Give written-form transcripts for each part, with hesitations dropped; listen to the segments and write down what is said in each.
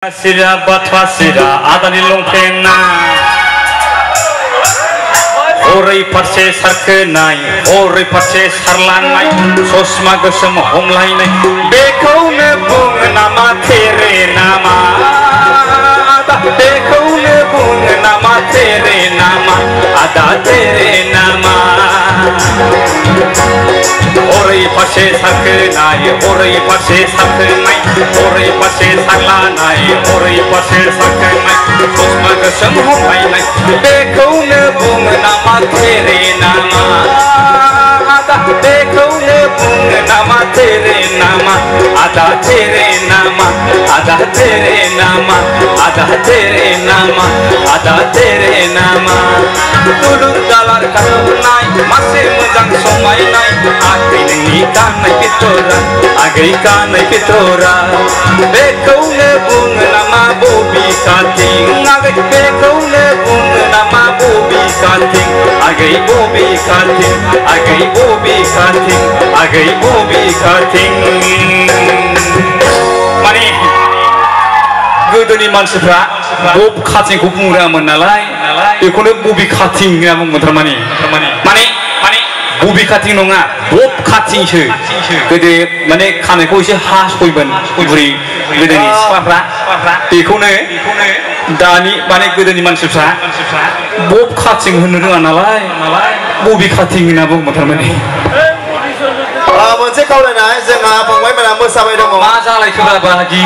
Sira batwa sira adani longpena Ori parse sarkenai ori parse sarlanai sosma gosem homlainai bekau ne bung nama tere nama bekau ne bung nama tere nama ada tere nama Ori parse sarkenai ori parse sarkenai ori parse sarlanai ori parse sarkenai sosma gosem homlainai bekau ne bung nama tere nama ada bekau ne bung nama tere nama ada tere nama ada tere nama ada tere nama ada tere nama dulu dalar kanai masih mudang somai nai agai nengi kanai pitora agai kanai pitora bekau ne bung nama bobi kating agai bekau ne bung nama bobi kating agai bobi kating agai bobi kating agai bobi kating mani गोदोनि मानसिफ्रा बब काटिंखौ बुंग्रामोन नालाय बेखौनो बबि काटिं होनना बुङोमोन थारमाने माने बबि काटिं नङा बब काटिंसो गोदो माने खानायखौ एसे हास'योमोन बुरि गोदोनि सिख्लाफ्रा बेखौनो दानि माने गोदोनि मानसिफ्रा बब काटिं होननो रोङा नालाय बबि काटिं होनना बुङोमोन थारमाने मोनसे खावलायनाय जोंहा फंबायमोना मोसाबाय दङ मा जालायखोब्रा बागि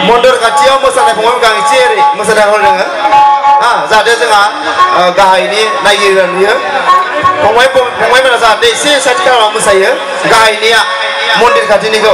मन्दर खाथियाव मोसानाय फंबायमोनखौ आं एसे ओरै मोसानाय खावलायदों जाहाथे जोंहा गाहायनि नायगिरिफोरा नुयो फंबायमोना जाहाथे एसे साइड खालामना मोसायो गाहायनिया मन्दिर खाथिनिखौ